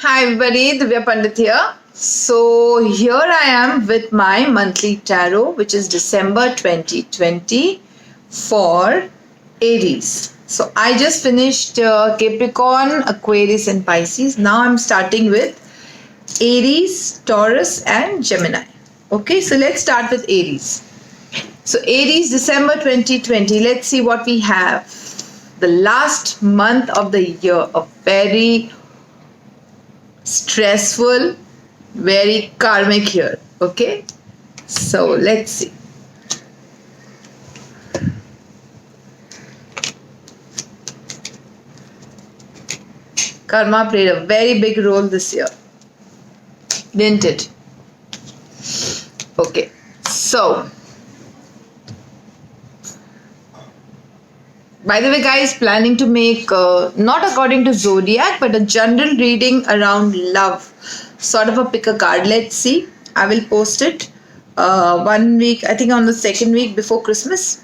Hi everybody, Divya Pandit here. So here I am with my monthly tarot, which is December 2020 for Aries. So I just finished Capricorn, Aquarius, and Pisces. Now I'm starting with Aries, Taurus, and Gemini. Okay, so let's start with Aries. So Aries, December 2020. Let's see what we have. The last month of the year, a very stressful, very karmic here. Okay, so let's see. Karma played a very big role this year, didn't it? Okay, so by the way, guys, planning to make not according to zodiac but a general reading around love, sort of a pick a card. Let's see. I will post it 1 week, I think on the second week before Christmas.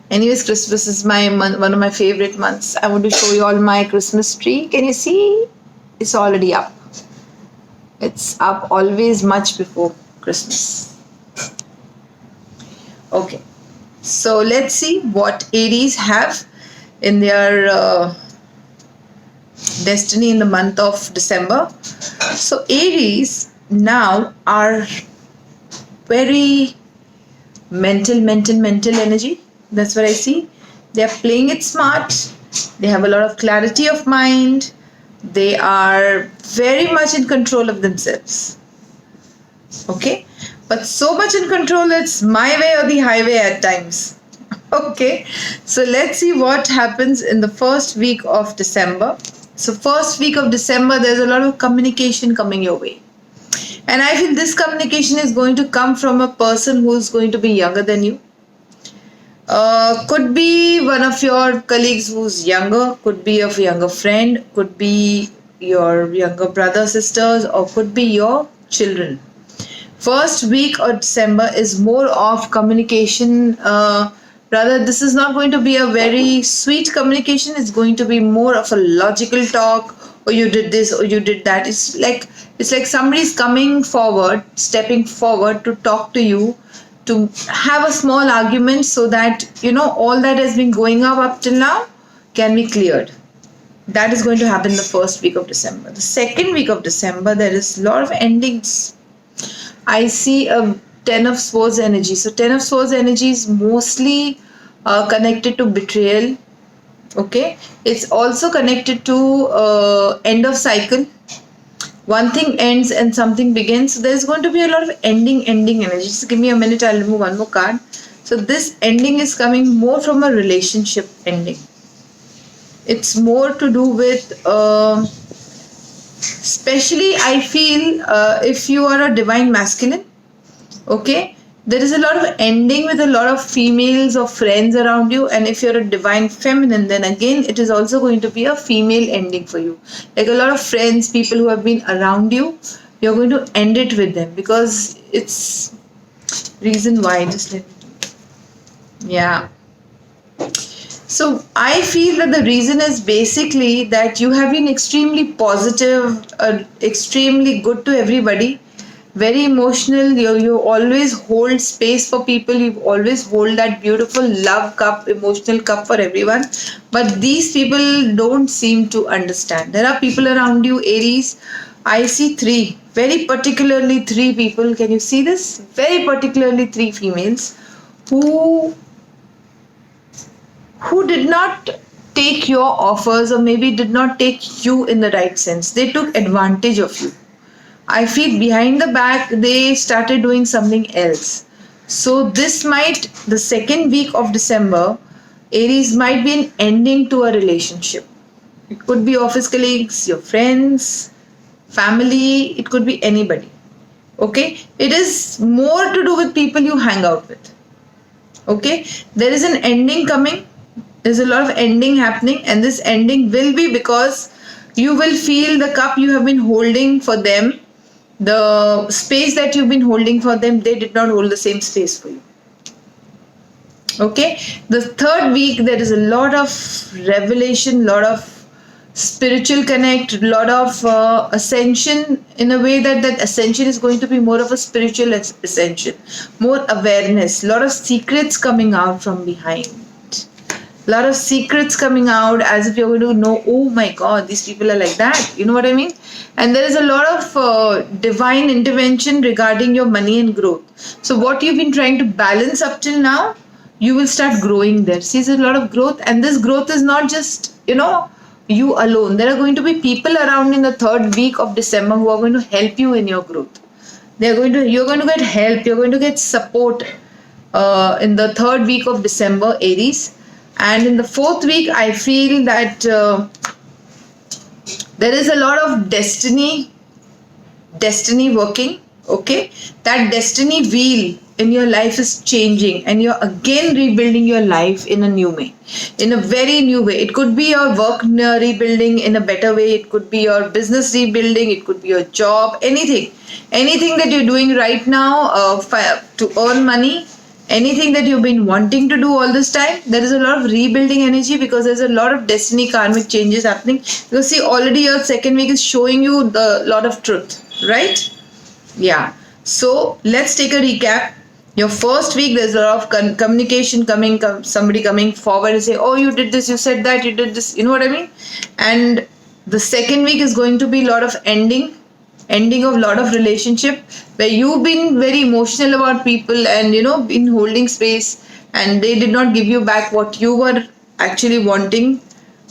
Anyways, Christmas is one of my favorite months. I want to show you all my Christmas tree. Can you see? It's already up. It's up always much before Christmas. Okay. So let's see what Aries have in their destiny in the month of December. So Aries now are very mental energy. That's what I see. They are playing it smart. They have a lot of clarity of mind. They are very much in control of themselves. Okay, but so much in control it's my way or the highway at times. Okay, so let's see what happens in the first week of December. So first week of December, there's a lot of communication coming your way, and I feel this communication is going to come from a person who's going to be younger than you. Could be one of your colleagues who's younger, could be a younger friend, could be your younger brother, sisters, or could be your children. First week of December is more of communication. Rather, this is not going to be a very sweet communication. It's going to be more of a logical talk. Or you did this, or you did that. It's like somebody's coming forward, stepping forward to talk to you, to have a small argument, so that all that has been going up till now can be cleared. That is going to happen the first week of December. The second week of December, there is a lot of endings. I see a Ten of Swords energy. So Ten of Swords energy is mostly connected to betrayal. Okay, it's also connected to end of cycle. One thing ends and something begins. So there's going to be a lot of ending energy. Just give me a minute. I'll remove one more card. So this ending is coming more from a relationship ending. It's more to do with especially I feel if you are a divine masculine, okay, there is a lot of ending with a lot of females or friends around you. And if you're a divine feminine, then again it is also going to be a female ending for you. Like a lot of friends, people who have been around you, you're going to end it with them, because it's reason why. Just let me, yeah. So I feel that the reason is basically that you have been extremely positive, extremely good to everybody, very emotional. You always hold space for people. You always hold that beautiful love cup, emotional cup for everyone. But these people don't seem to understand. There are people around you, Aries. I see three, very particularly three people. Can you see this? Very particularly three females who did not take your offers, or maybe did not take you in the right sense. They took advantage of you. I feel behind the back they started doing something else. So the second week of December, Aries might be an ending to a relationship. It could be office colleagues, your friends, family, it could be anybody. Okay? It is more to do with people you hang out with. Okay? There is an ending coming. There's a lot of ending happening, and this ending will be because you will feel the cup you have been holding for them, the space that you've been holding for them, they did not hold the same space for you. Okay, the third week there is a lot of revelation, lot of spiritual connect, a lot of ascension, in a way that that ascension is going to be more of a spiritual ascension, more awareness, a lot of secrets coming out from behind, a lot of secrets coming out, as if you're going to know, oh my god, these people are like that, you know what I mean? And there is a lot of divine intervention regarding your money and growth. So what you've been trying to balance up till now, you will start growing there. See, there's a lot of growth, and this growth is not just, you alone. There are going to be people around in the third week of December who are going to help you in your growth. You're going to get help, you're going to get support in the third week of December, Aries. And in the fourth week, I feel that there is a lot of destiny working. Okay, that destiny wheel in your life is changing, and you're again rebuilding your life in a new way, in a very new way. It could be your work rebuilding in a better way, it could be your business rebuilding, it could be your job, anything that you're doing right now to earn money, anything that you've been wanting to do all this time. There is a lot of rebuilding energy, because there's a lot of destiny karmic changes happening. Because see, already your second week is showing you the lot of truth, right? Yeah. So let's take a recap. Your first week, there's a lot of communication coming, somebody coming forward and say, oh, you did this, you said that, you did this, you know what I mean? And the second week is going to be a lot of ending of a lot of relationship, where you've been very emotional about people and, been holding space, and they did not give you back what you were actually wanting,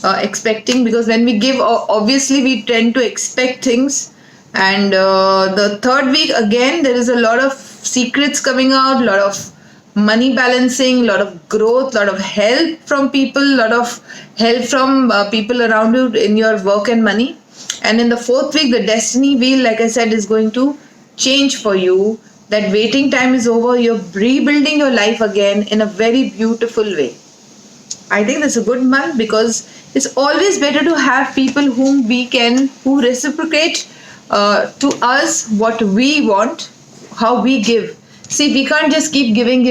expecting. Because when we give, obviously we tend to expect things. And the third week, again, there is a lot of secrets coming out, a lot of money balancing, a lot of growth, a lot of help from people, a lot of help from people around you in your work and money. And in the fourth week, the destiny wheel, like I said, is going to change for you. That waiting time is over. You're rebuilding your life again in a very beautiful way. I think that's a good month, because it's always better to have people who reciprocate to us what we want, how we give. See, we can't just keep giving.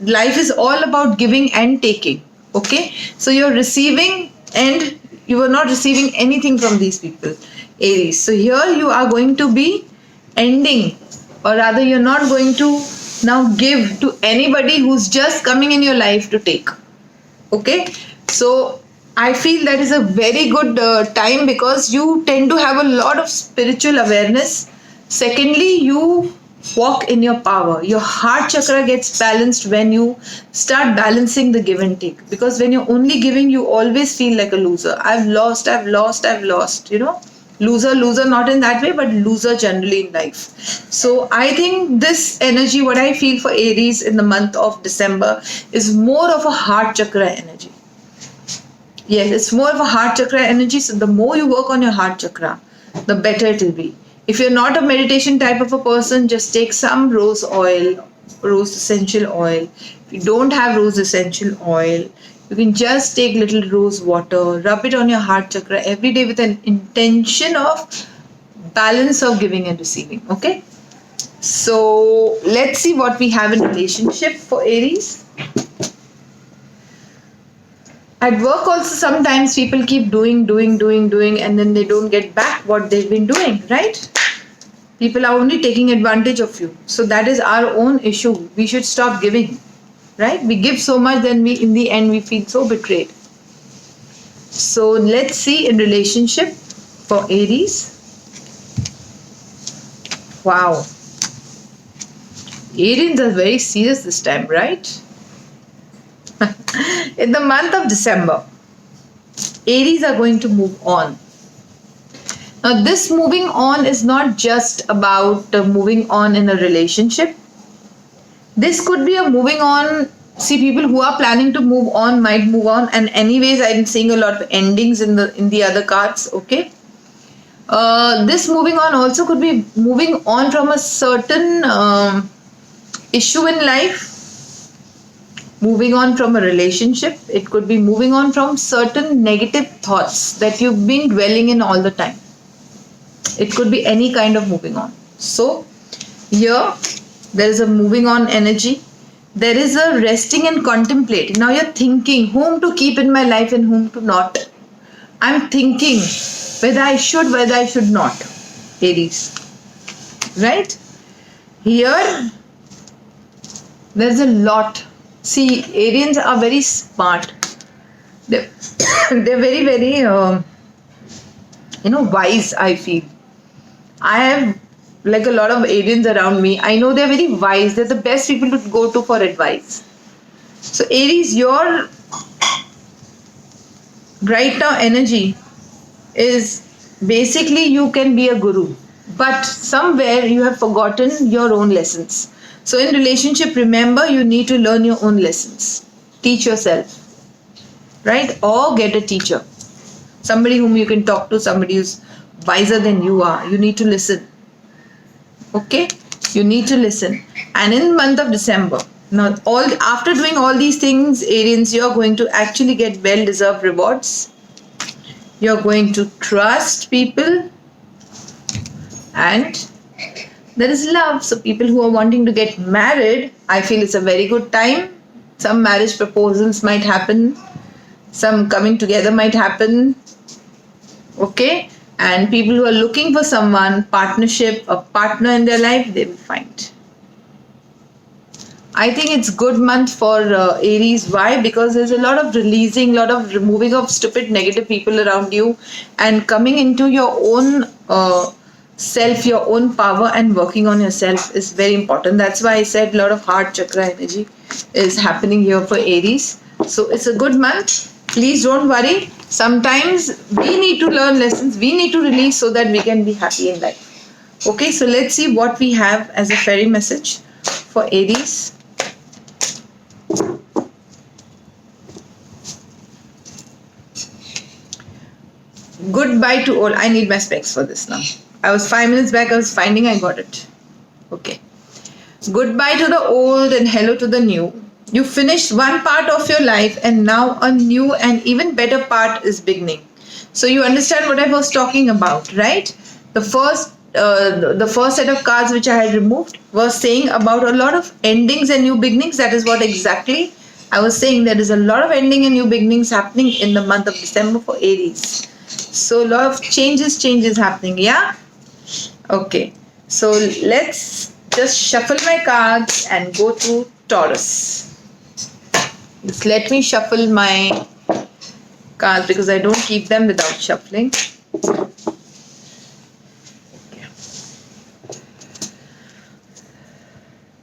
Life is all about giving and taking. Okay, so you're receiving, and you are not receiving anything from these people, Aries. So here you are going to be ending, or rather, you're not going to now give to anybody who's just coming in your life to take. Okay, so I feel that is a very good time, because you tend to have a lot of spiritual awareness. Secondly, you walk in your power. Your heart chakra gets balanced when you start balancing the give and take. Because when you're only giving, you always feel like a loser. I've lost. Loser, not in that way, but loser generally in life. So I think this energy, what I feel for Aries in the month of December, is more of a heart chakra energy. Yes, it's more of a heart chakra energy. So the more you work on your heart chakra, the better it will be. If you're not a meditation type of a person, just take some rose essential oil. If you don't have rose essential oil, you can just take little rose water, rub it on your heart chakra every day with an intention of balance of giving and receiving. Okay? So let's see what we have in relationship for Aries. At work also, sometimes people keep doing, and then they don't get back what they've been doing, right? People are only taking advantage of you. So that is our own issue. We should stop giving, right? We give so much, then in the end, we feel so betrayed. So let's see in relationship for Aries. Wow. Aries are very serious this time, right? In the month of December, Aries are going to move on. Now, this moving on is not just about moving on in a relationship. This could be a moving on. See, people who are planning to move on might move on, and anyways, I'm seeing a lot of endings in the other cards. Okay. This moving on also could be moving on from a certain issue in life. Moving on from a relationship. It could be moving on from certain negative thoughts that you've been dwelling in all the time. It could be any kind of moving on. So here there is a moving on energy. There is a resting and contemplating. Now you're thinking whom to keep in my life and whom to not. I'm thinking whether I should not. Aries. Right? Here, there's a lot. See, Arians are very smart. They're, they're very, very, wise, I feel. I have like a lot of Arians around me. I know they're very wise. They're the best people to go to for advice. So, Aries, your right now energy is basically you can be a guru, but somewhere you have forgotten your own lessons. So, in relationship, remember you need to learn your own lessons. Teach yourself, right? Or get a teacher, somebody whom you can talk to, somebody who's wiser than you are. You need to listen. Okay, you need to listen. And in the month of December, now all after doing all these things, Arians, you're going to actually get well deserved rewards. You're going to trust people, and there is love. So people who are wanting to get married, I feel it's a very good time. Some marriage proposals might happen, some coming together might happen. Okay, and people who are looking for someone, partnership, a partner in their life, they will find. I think it's good month for Aries. Why? Because there's a lot of releasing, lot of removing of stupid negative people around you, and coming into your own self, your own power, and working on yourself is very important. That's why I said a lot of heart chakra energy is happening here for Aries. So it's a good month. Please don't worry. Sometimes we need to learn lessons. We need to release so that we can be happy in life. Okay, so let's see what we have as a fairy message for Aries. Goodbye to all. I need my specs for this now. I was 5 minutes back, I was finding I got it. Okay. Goodbye to the old and hello to the new. You finished one part of your life and now a new and even better part is beginning. So you understand what I was talking about, right? The first set of cards which I had removed was saying about a lot of endings and new beginnings. That is what exactly I was saying. There is a lot of ending and new beginnings happening in the month of December for Aries. So a lot of changes happening. Yeah. Okay. So let's just shuffle my cards and go to Taurus. Just let me shuffle my cards because I don't keep them without shuffling.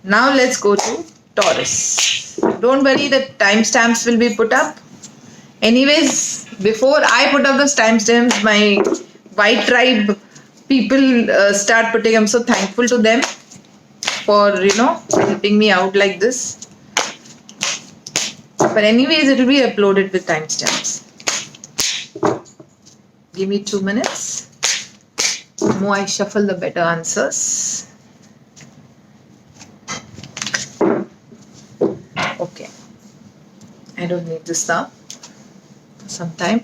Now let's go to Taurus. Don't worry, the timestamps will be put up. Anyways, before I put up the timestamps, my white tribe people start putting. I'm so thankful to them for helping me out like this. But anyways, it will be uploaded with timestamps. Give me 2 minutes. The more I shuffle, the better answers. Okay. I don't need this now. For some time.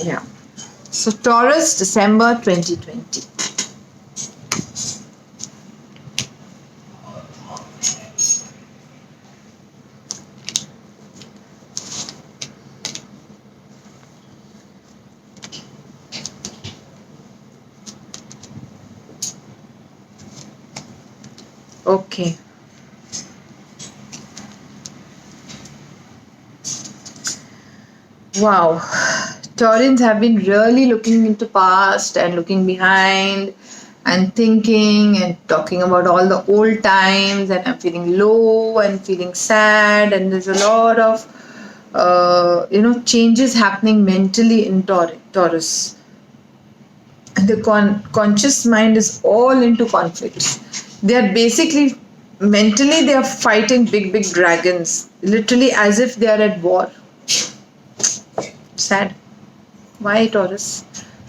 Yeah. So Taurus, December 2020. Okay. Wow. Taurans have been really looking into past and looking behind and thinking and talking about all the old times, and I'm feeling low and feeling sad, and there's a lot of changes happening mentally in Taurus. And the conscious mind is all into conflicts. They are basically mentally they are fighting big dragons, literally as if they are at war. Sad. Why, Taurus?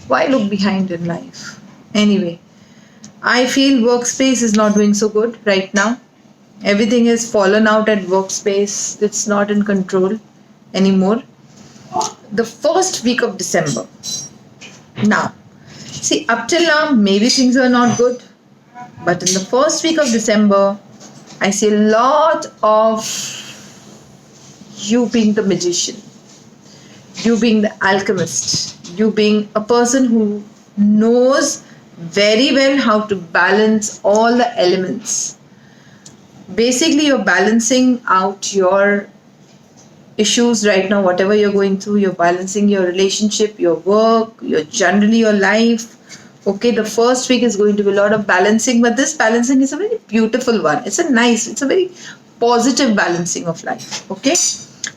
Why look behind in life? Anyway, I feel workspace is not doing so good right now. Everything has fallen out at workspace. It's not in control anymore. The first week of December. Now, see, up till now, maybe things are not good. But in the first week of December, I see a lot of you being the magician, you being the alchemist, you being a person who knows very well how to balance all the elements. Basically, you're balancing out your issues right now, whatever you're going through. You're balancing your relationship, your work, your generally your life. Okay, the first week is going to be a lot of balancing, but this balancing is a very beautiful one. It's a very positive balancing of life. Okay,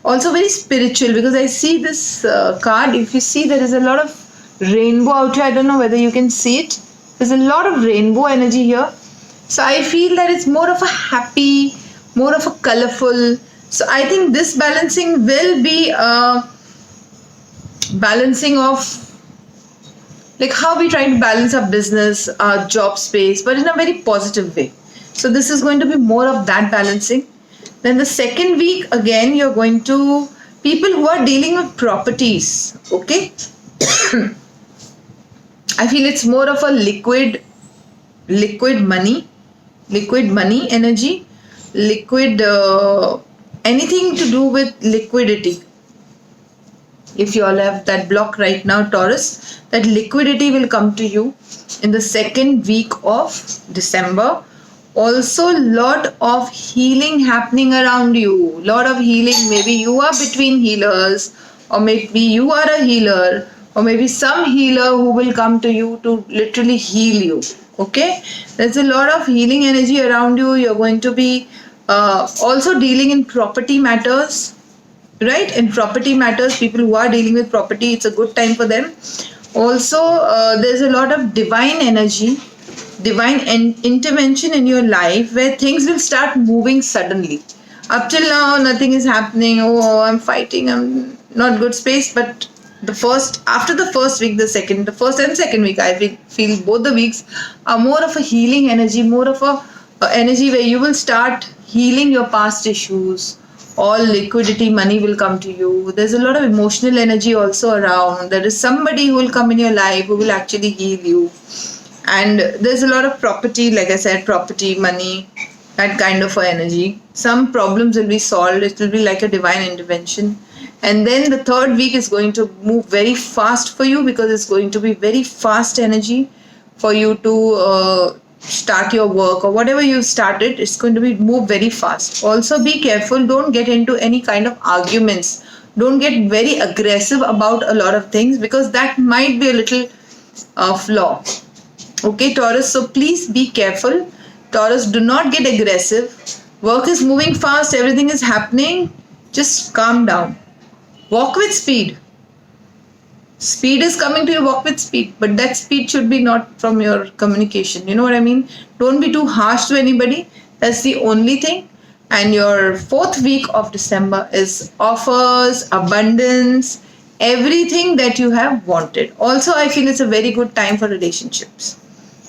also very spiritual, because I see this card. If you see, there is a lot of rainbow out here. I don't know whether you can see it. There's a lot of rainbow energy here. So I feel that it's more of a happy, more of a colorful. So I think this balancing will be a balancing of like how we try to balance our business, our job space, but in a very positive way. So this is going to be more of that balancing. Then the second week, again, you're going to people who are dealing with properties. Okay, I feel it's more of a liquid money energy, liquid anything to do with liquidity. If you all have that block right now, Taurus, that liquidity will come to you in the second week of December. Also, lot of healing happening around you. Lot of healing. Maybe you are between healers, or maybe you are a healer, or maybe some healer who will come to you to literally heal you. Okay, there's a lot of healing energy around you. You're going to be also dealing in property matters, right? In property matters, people who are dealing with property, it's a good time for them. Also, there's a lot of divine energy, divine intervention in your life, where things will start moving suddenly. Up till now, nothing is happening. Oh, I'm fighting, I'm not good space. But after the first week, the first and second week, I feel both the weeks are more of a healing energy, more of a energy where you will start healing your past issues. All liquidity money will come to you. There's a lot of emotional energy also around. There is somebody who will come in your life who will actually heal you. And there's a lot of property, like I said, property, money, that kind of energy. Some problems will be solved. It will be like a divine intervention. And then the third week is going to move very fast for you, because it's going to be very fast energy for you to start your work or whatever you've started. It's going to be move very fast. Also, be careful. Don't get into any kind of arguments. Don't get very aggressive about a lot of things, because that might be a little flaw. Okay, Taurus, so please be careful. Taurus, do not get aggressive. Work is moving fast, everything is happening. Just calm down. Walk with speed. Speed is coming to you, walk with speed. But that speed should be not from your communication. You know what I mean? Don't be too harsh to anybody. That's the only thing. And your fourth week of December is offers, abundance, everything that you have wanted. Also, I feel it's a very good time for relationships.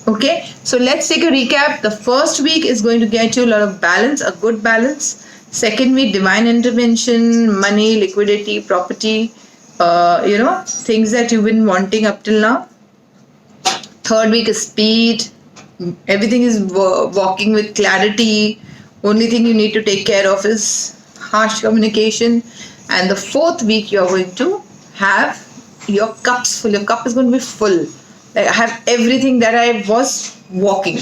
Okay, so let's take a recap. The first week is going to get you a lot of balance, a good balance. Second week, divine intervention, money, liquidity, property, things that you've been wanting up till now. Third week is speed. Everything is walking with clarity. Only thing you need to take care of is harsh communication. And the fourth week, you're going to have your cups full. Your cup is going to be full. Like I have everything that I was working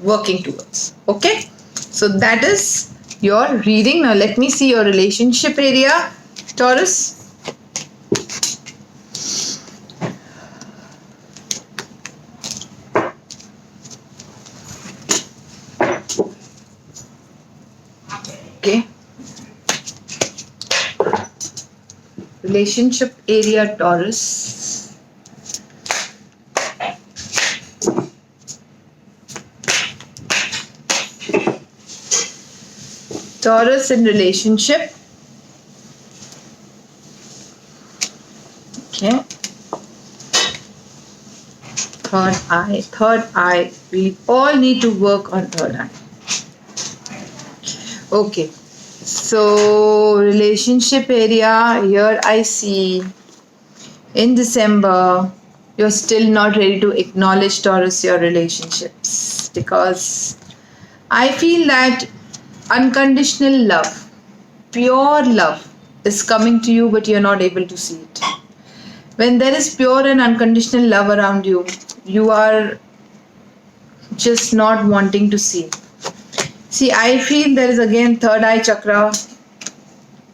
towards. Okay, so that is your reading. Now let me see your relationship area, Taurus. Okay, relationship area, Taurus. Taurus in relationship. Okay. Third eye. We all need to work on third eye. Okay. So relationship area, here I see in December, you're still not ready to acknowledge, Taurus, your relationships, because I feel that unconditional love, pure love is coming to you, but you're not able to see it. When there is pure and unconditional love around you, you are just not wanting to see. See, I feel there is again third eye chakra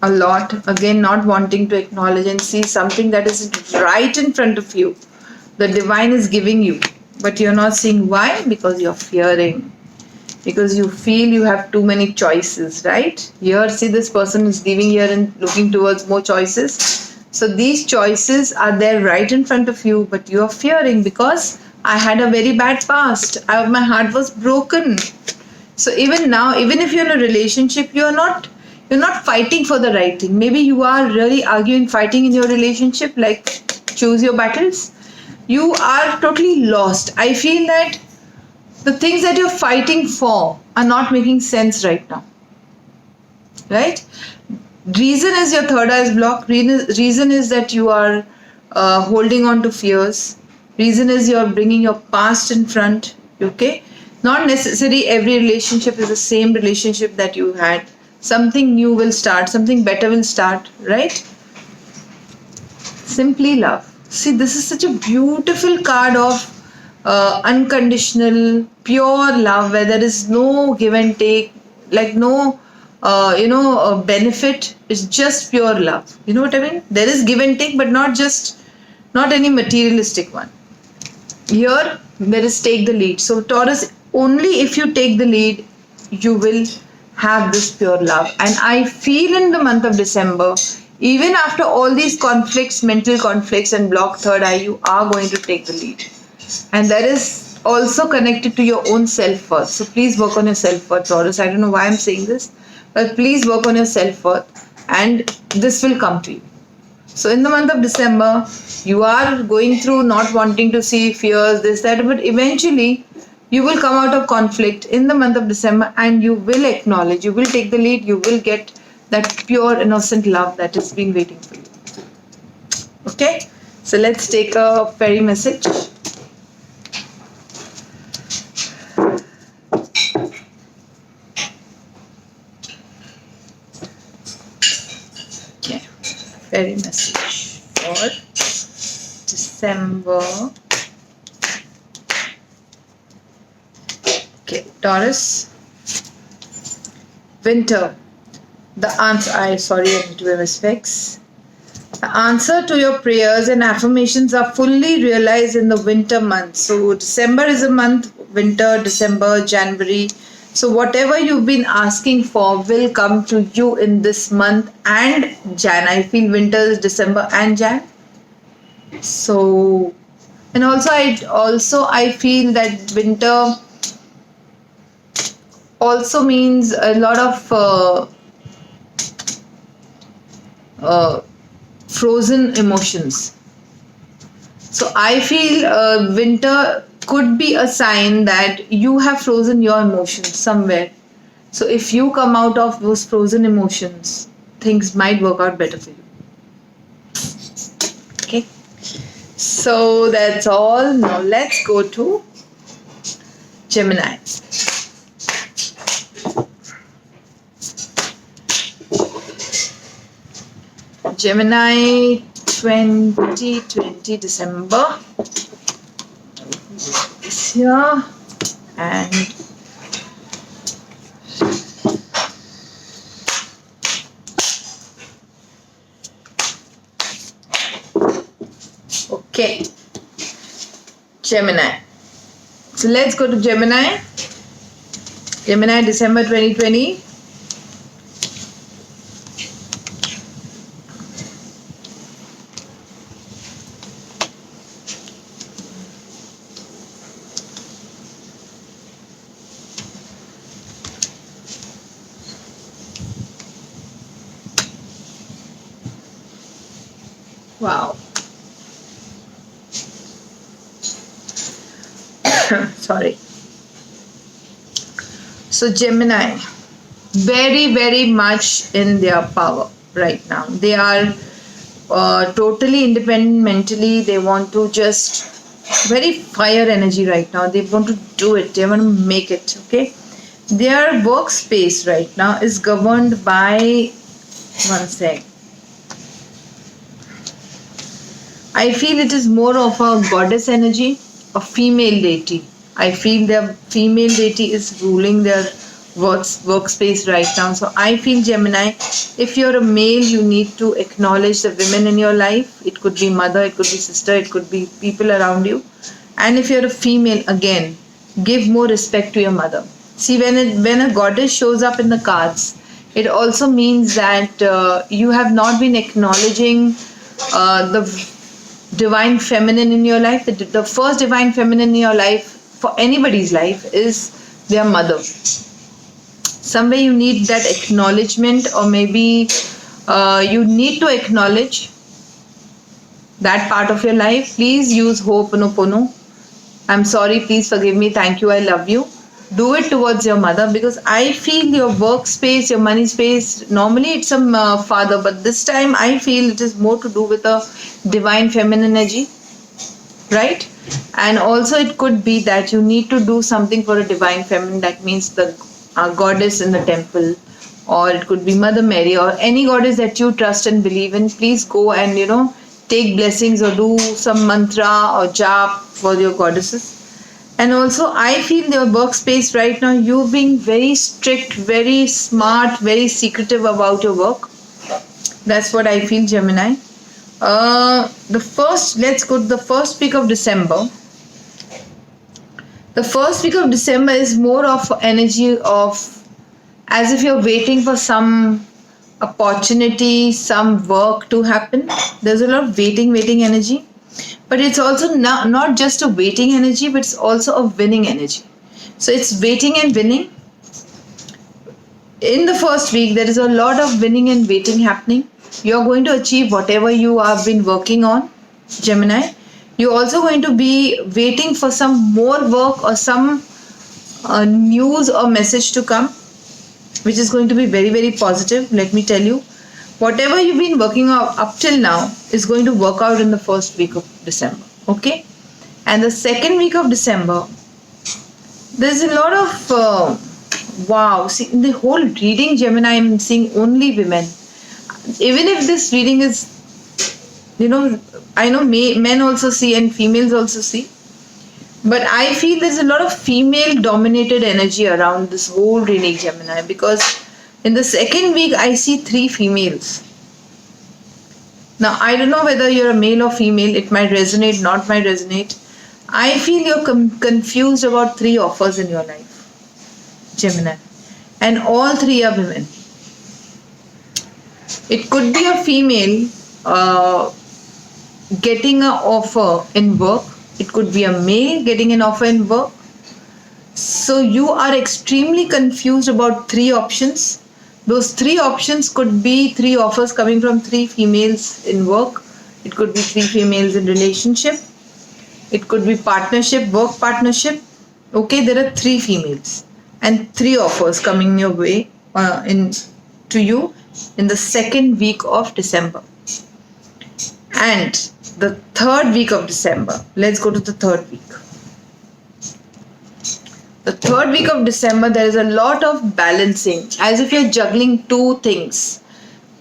a lot. Again, not wanting to acknowledge and see something that is right in front of you. The divine is giving you, but you're not seeing. Why? Because you're fearing. Because you feel you have too many choices, right? Here, see, this person is giving here and looking towards more choices. So these choices are there right in front of you, but you are fearing because I had a very bad past. My heart was broken. So even now, even if you're in a relationship, you're not fighting for the right thing. Maybe you are really arguing, fighting in your relationship, like choose your battles. You are totally lost. I feel that the things that you're fighting for are not making sense right now. Right? Reason is your third eye is blocked. Reason is that you are holding on to fears. Reason is you're bringing your past in front. Okay? Not necessarily every relationship is the same relationship that you had. Something new will start. Something better will start. Right? Simply love. See, this is such a beautiful card of unconditional, pure love where there is no give and take, like no, benefit. It's just pure love. You know what I mean? There is give and take, but not any materialistic one. Here, there is take the lead. So, Taurus, only if you take the lead, you will have this pure love. And I feel in the month of December, even after all these conflicts, mental conflicts, and blocked third eye, you are going to take the lead. And that is also connected to your own self-worth. So please work on your self-worth, Taurus. I don't know why I'm saying this, but please work on your self-worth and this will come to you. So in the month of December, you are going through not wanting to see fears, this, that, but eventually you will come out of conflict in the month of December and you will acknowledge, you will take the lead, you will get that pure, innocent love that has been waiting for you. Okay? So let's take a fairy message. Fairy message for December. Okay, Taurus. Winter. The answer. I need to wear specs. The answer to your prayers and affirmations are fully realized in the winter month. So December is a month. Winter, December, January. So whatever you've been asking for will come to you in this month and Jan. I feel winter is December and Jan. So, and also I feel that winter also means a lot of frozen emotions. So I feel winter could be a sign that you have frozen your emotions somewhere. So if you come out of those frozen emotions, things might work out better for you. Okay. So that's all. Now let's go to Gemini. Gemini 2020 December. Here and okay, Gemini. So let's go to Gemini. Gemini December 2020. Wow. Sorry. So Gemini, very, very much in their power right now. They are totally independent mentally. They want to just very fire energy right now. They want to do it. They want to make it. Okay. Their workspace right now is governed by One sec. I feel it is more of a goddess energy, a female deity. I feel the female deity is ruling their workspace right now. So I feel Gemini, if you're a male, you need to acknowledge the women in your life. It could be mother, it could be sister, it could be people around you. And if you're a female, again, give more respect to your mother. See, when a goddess shows up in the cards, it also means that you have not been acknowledging the divine feminine in your life. The first divine feminine in your life, for anybody's life, is their mother. Somewhere you need that acknowledgement, or maybe you need to acknowledge that part of your life. Please use Ho'oponopono. I'm sorry, please forgive me, thank you, I love you. Do it towards your mother, because I feel your workspace, your money space, normally it's some father, but this time I feel it is more to do with a divine feminine energy, right? And also it could be that you need to do something for a divine feminine. That means the goddess in the temple, or it could be Mother Mary, or any goddess that you trust and believe in. Please go and take blessings or do some mantra or jap for your goddesses. And also I feel your workspace right now, you being very strict, very smart, very secretive about your work. That's what I feel, Gemini. Let's go to the first week of December. The first week of December is more of energy of as if you're waiting for some opportunity, some work to happen. There's a lot of waiting energy. But it's also not just a waiting energy, but it's also a winning energy. So it's waiting and winning. In the first week, there is a lot of winning and waiting happening. You're going to achieve whatever you have been working on, Gemini. You're also going to be waiting for some more work or some news or message to come, which is going to be very, very positive. Let me tell you, whatever you've been working on up till now is going to work out in the first week of December. Okay? And the second week of December, there's a lot of wow. See, in the whole reading, Gemini, I'm seeing only women. Even if this reading is, I know men also see and females also see, but I feel there's a lot of female dominated energy around this whole reading, Gemini, because in the second week I see 3 females. Now I don't know whether you're a male or female, it might resonate, not might resonate. I feel you're confused about 3 offers in your life, Gemini, and all 3 are women. It could be a female getting an offer in work. It could be a male getting an offer in work. So you are extremely confused about 3 options. Those 3 options could be 3 offers coming from 3 females in work. It could be 3 females in relationship. It could be partnership, work partnership. Okay, there are 3 females and 3 offers coming your way to you in the second week of December. And the third week of December, let's go to the third week. The third week of December, there is a lot of balancing, as if you're juggling 2 things,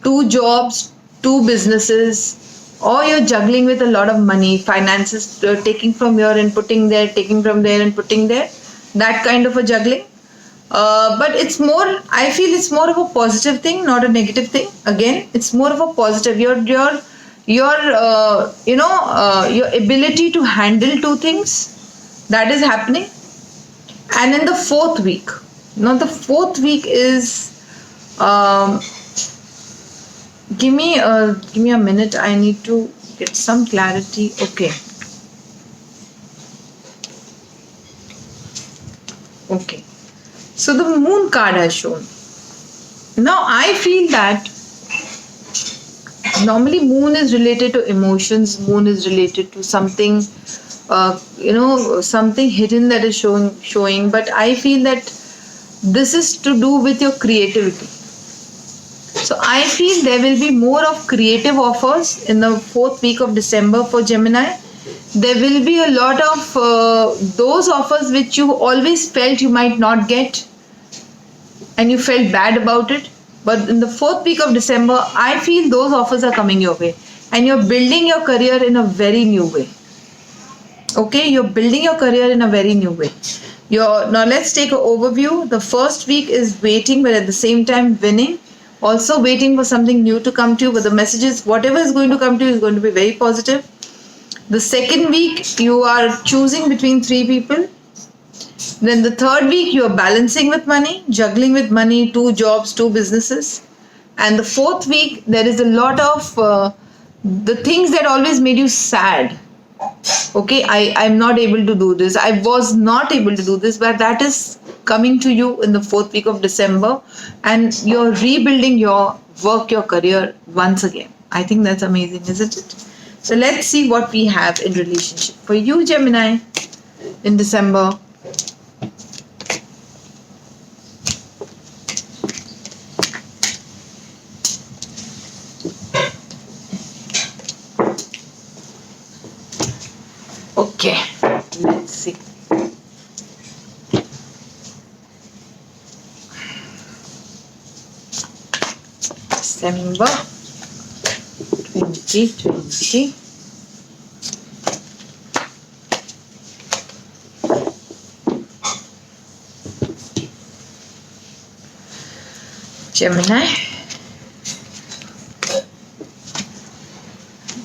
2 jobs, 2 businesses, or you're juggling with a lot of money, finances, taking from here and putting there, taking from there and putting there, that kind of a juggling. But it's more, I feel it's more of a positive thing, not a negative thing. Again, it's more of a positive. Your ability to handle 2 things, that is happening. And in the fourth week, now the fourth week is, give me a minute. I need to get some clarity. Okay. So the moon card has shown. Now I feel that normally moon is related to emotions. Moon is related to something, something hidden that is showing. But I feel that this is to do with your creativity. So I feel there will be more of creative offers in the fourth week of December for Gemini. There will be a lot of those offers which you always felt you might not get and you felt bad about it. But in the fourth week of December, I feel those offers are coming your way, and you're building your career in a very new way. Okay, you're building your career in a very new way. Now let's take an overview. The first week is waiting, but at the same time winning. Also waiting for something new to come to you, but the messages, whatever is going to come to you, is going to be very positive. The second week, you are choosing between three people. Then the third week, you are balancing with money, juggling with money, two jobs, two businesses. And the fourth week, there is a lot of the things that always made you sad. Okay, I'm not able to do this. I was not able to do this, but that is coming to you in the fourth week of December, and you're rebuilding your work, your career once again. I think that's amazing, isn't it? So let's see what we have in relationship for you, Gemini, in December. Okay, let's see. December 2020. Gemini.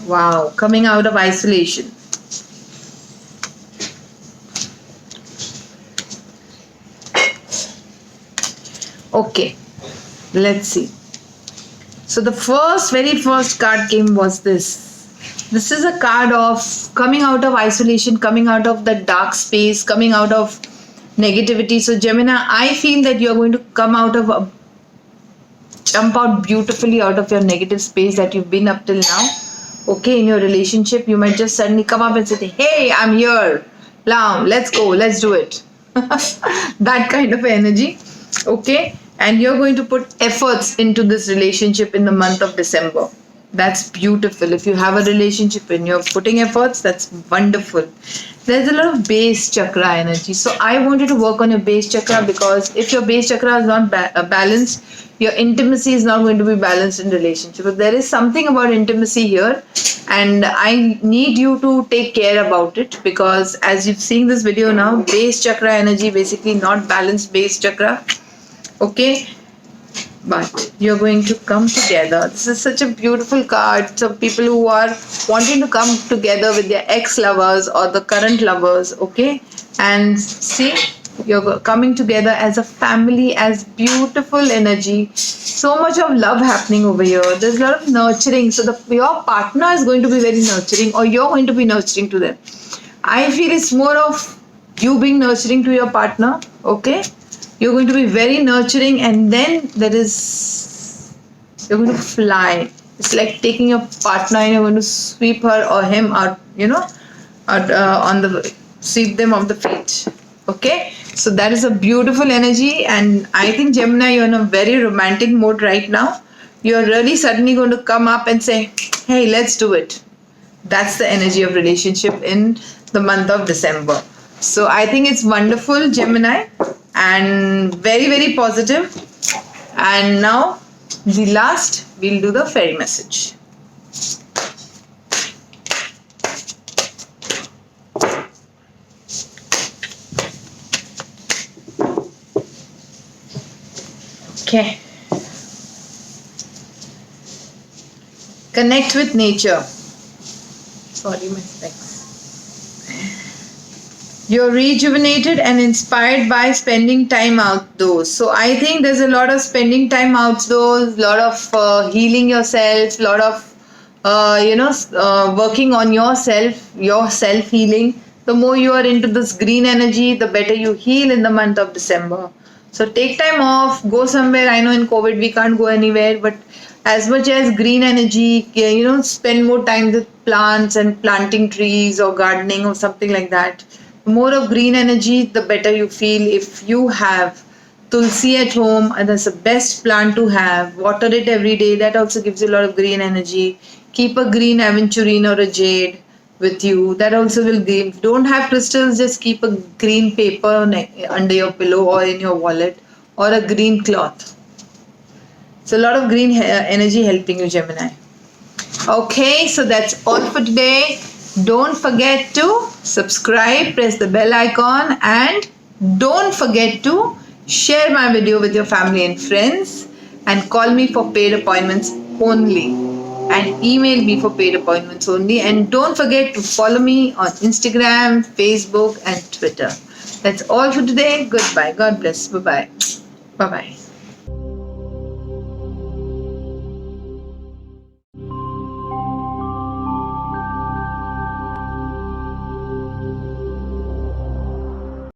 Wow, coming out of isolation. Okay, let's see. So the very first card came was this. This is a card of coming out of isolation, coming out of the dark space, coming out of negativity. So Gemini, I feel that you're going to jump out beautifully out of your negative space that you've been up till now. Okay, in your relationship, you might just suddenly come up and say, hey, I'm here. Now, let's go, let's do it. That kind of energy. Okay, and you're going to put efforts into this relationship in the month of December. That's beautiful. If you have a relationship and you're putting efforts, that's wonderful. There's a lot of base chakra energy. So I want you to work on your base chakra, because if your base chakra is not balanced, your intimacy is not going to be balanced in relationship. But there is something about intimacy here, and I need you to take care about it, because as you've seen this video now, base chakra energy, basically not balanced base chakra. Okay, but you're going to come together. This is such a beautiful card. Some people who are wanting to come together with their ex-lovers or the current lovers, okay, and see, you're coming together as a family, as beautiful energy. So much of love happening over here. There's a lot of nurturing. So your partner is going to be very nurturing, or you're going to be nurturing to them. I feel it's more of you being nurturing to your partner, okay? You're going to be very nurturing, and then you're going to fly. It's like taking your partner and you're going to sweep her or him out, sweep them off the feet. Okay, so that is a beautiful energy, and I think Gemini, you're in a very romantic mode right now. You're really suddenly going to come up and say, hey, let's do it. That's the energy of relationship in the month of December. So I think it's wonderful, Gemini, and very, very positive. And now the last, we'll do the fairy message. Okay. Connect with nature. Sorry, my specs. You're rejuvenated and inspired by spending time outdoors. So I think there's a lot of spending time outdoors, a lot of healing yourself, a lot of working on yourself, your self-healing. The more you are into this green energy, the better you heal in the month of December. So take time off, go somewhere. I know in COVID we can't go anywhere, but as much as green energy, spend more time with plants and planting trees or gardening or something like that. More of green energy, the better you feel. If you have tulsi at home, and that's the best plant to have, water it every day. That also gives you a lot of green energy. Keep a green aventurine or a jade with you. That also will give. Don't have crystals, just keep a green paper under your pillow or in your wallet, or a green cloth. So a lot of green energy helping you, Gemini. Okay, so that's all for today. Don't forget to subscribe, press the bell icon, and don't forget to share my video with your family and friends, and call me for paid appointments only, and email me for paid appointments only. And don't forget to follow me on Instagram, Facebook, and Twitter. That's all for today. Goodbye. God bless. Bye bye. Bye bye.